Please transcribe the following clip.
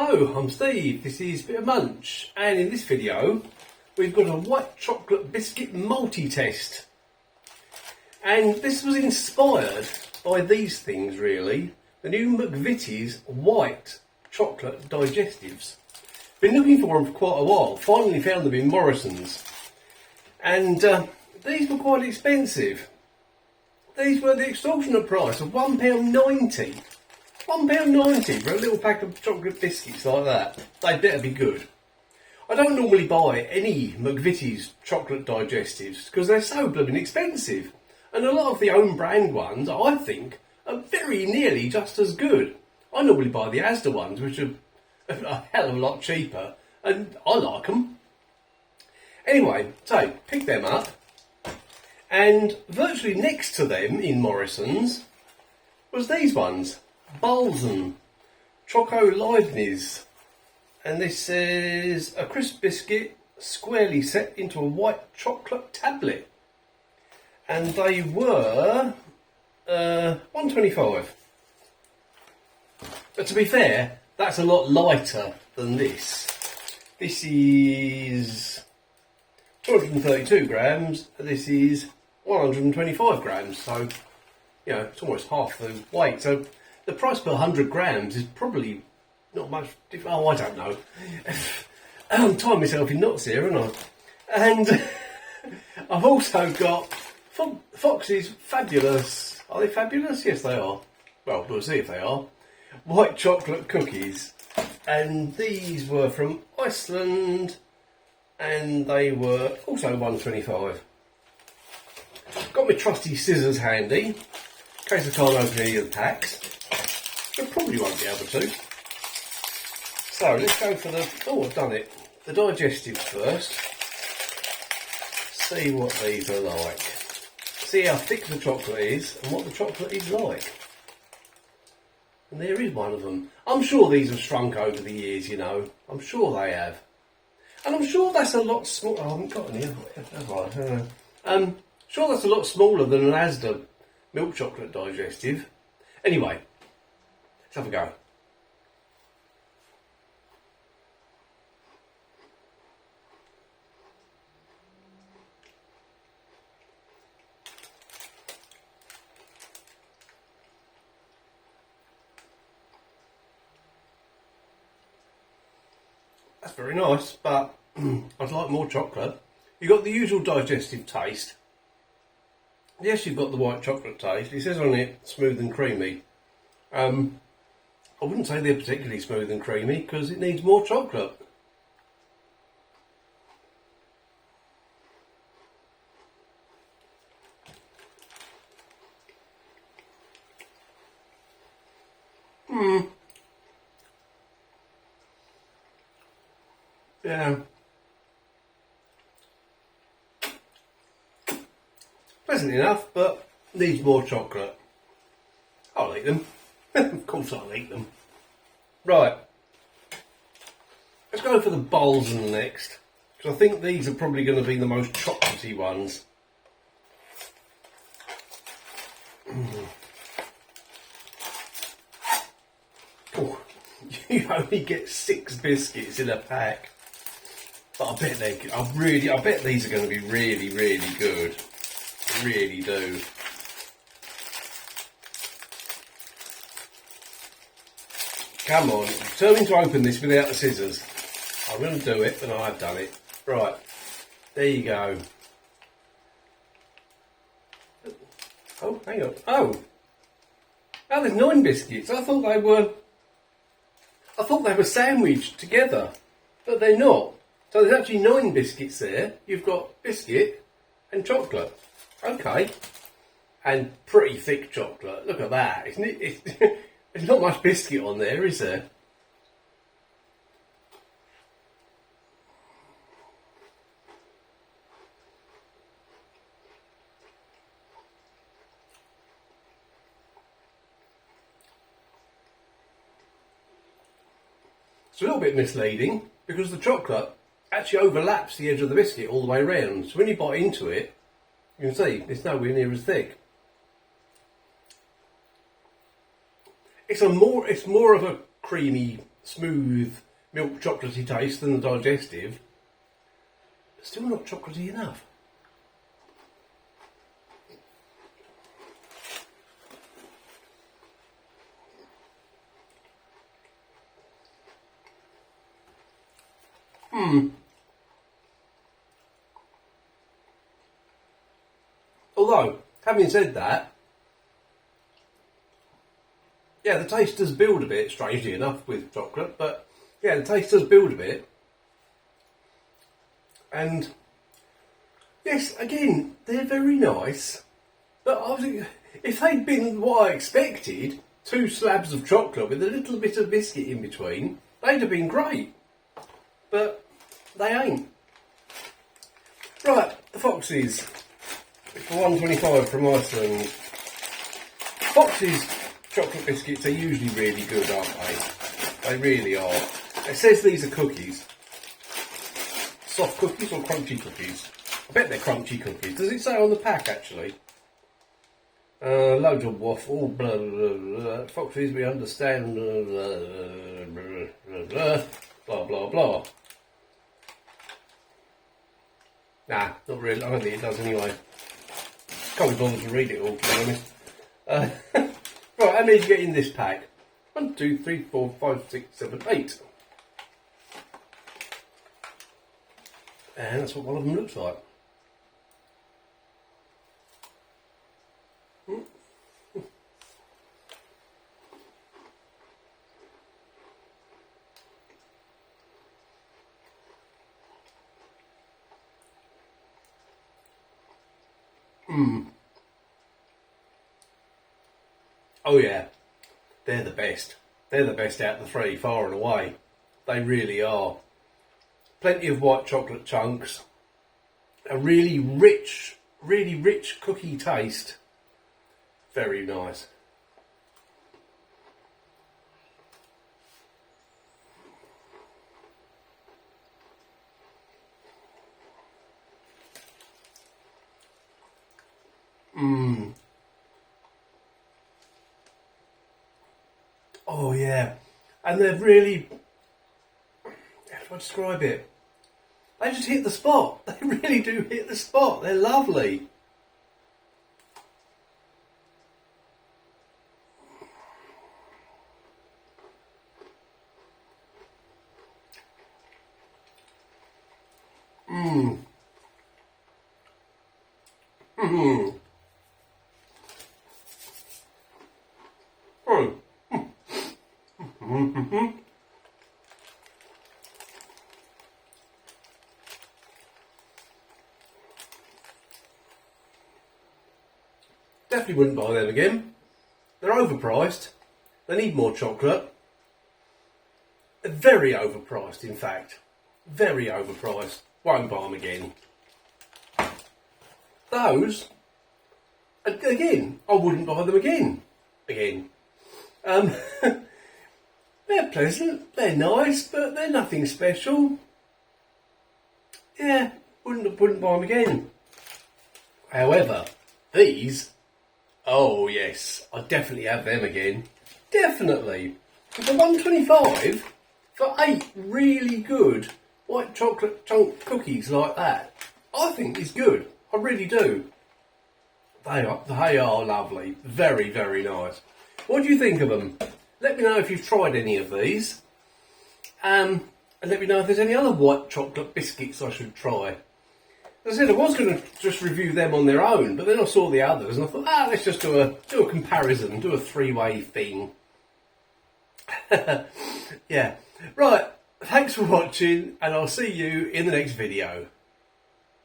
Hello, I'm Steve, this is Bit of Munch, and in this video we've got a white chocolate biscuit multi-test. And this was inspired by these things really, the new McVitie's white chocolate digestives. Been looking for them for quite a while, finally found them in Morrisons. And these were quite expensive. These were the extortionate price of £1.90. £1.90 for a little pack of chocolate biscuits like that. They better be good. I don't normally buy any McVitie's chocolate digestives because they're so blooming expensive. And a lot of the own brand ones, I think, are very nearly just as good. I normally buy the Asda ones, which are a hell of a lot cheaper, and I like them. Anyway, so pick them up, and virtually next to them in Morrisons was these ones. Bahlsen, Choco Leibniz, and this is a crisp biscuit squarely set into a white chocolate tablet, and they were £1.25. But to be fair, that's a lot lighter than this. This is 232 grams, and this is 125 grams, so you know, it's almost half the weight. So the price per 100 grams is probably not much different. Oh, I don't know. I'm tying myself in knots here, aren't I? And I've also got Fox's fabulous. Are they fabulous? Yes, they are. Well, we'll see if they are. White chocolate cookies. And these were from Iceland. And they were also £1.25. Got my trusty scissors handy, in case I can't open any of the packs. I probably won't be able to. So let's go for the, oh, I've done it, the digestives first. See what these are like. See how thick the chocolate is and what the chocolate is like. And there is one of them. I'm sure these have shrunk over the years, you know. I'm sure they have. And I'm sure that's a lot smaller. I haven't got any, have I? Sure that's a lot smaller than an Asda milk chocolate digestive. Anyway, let's have a go. That's very nice, but I'd like more chocolate. You've got the usual digestive taste. Yes, you've got the white chocolate taste. It says on it, smooth and creamy. I wouldn't say they're particularly smooth and creamy because it needs more chocolate. Yeah. Pleasant enough, but needs more chocolate. I'll eat them. Of course I'll eat them. Right. Let's go for the Bahlsen next, because I think these are probably going to be the most chocolatey ones. Oh, you only get 6 biscuits in a pack. But I bet these are going to be really, really good. Really do. Come on, I'm determined to open this without the scissors. I'm going to do it, and I've done it. Right, there you go. Oh, hang on. Oh, there's 9 biscuits. I thought they were sandwiched together, but they're not. So there's actually 9 biscuits there. You've got biscuit and chocolate. Okay. And pretty thick chocolate. Look at that. Isn't it? There's not much biscuit on there, is there? It's a little bit misleading because the chocolate actually overlaps the edge of the biscuit all the way around. So when you bite into it, you can see it's nowhere near as thick. It's more of a creamy smooth milk chocolatey taste than the digestive, but still not chocolatey enough. Although, having said that, yeah, the taste does build a bit, strangely enough, with chocolate, but yeah, the taste does build a bit. And yes, again, they're very nice, but obviously, if they'd been what I expected, 2 slabs of chocolate with a little bit of biscuit in between, they'd have been great. But they ain't. Right, the Foxes. For $1.25 from Iceland. Foxes chocolate biscuits are usually really good, aren't they? They really are. It says these are cookies. Soft cookies or crunchy cookies? I bet they're crunchy cookies. Does it say on the pack actually? Loads of waffle, blah, blah, blah. Foxes, we understand, blah, blah, blah. Nah, not really. I don't think it does anyway. Can't be bothered to read it all, to be honest. Right, how many did you get in this pack? 1, 2, 3, 4, 5, 6, 7, 8. And that's what one of them looks like. Oh yeah, they're the best. They're the best out of the 3, far and away. They really are. Plenty of white chocolate chunks. A really rich cookie taste. Very nice. Oh yeah, and they're really, how do I describe it? They just hit the spot. They really do hit the spot. They're lovely. Definitely wouldn't buy them again. They're overpriced. They need more chocolate. They're very overpriced, in fact. Very overpriced. Won't buy them again. Those, again, I wouldn't buy them again. They're pleasant, they're nice, but they're nothing special. Yeah, wouldn't buy them again. However, these, oh yes, I'd definitely have them again. Definitely. For $1.25, for 8 really good white chocolate chunk cookies like that, I think is good. I really do. They are lovely. Very, very nice. What do you think of them? Let me know if you've tried any of these. And let me know if there's any other white chocolate biscuits I should try. As I said, I was going to just review them on their own, but then I saw the others and I thought, let's just do a comparison, do a 3-way thing. Yeah. Right. Thanks for watching, and I'll see you in the next video.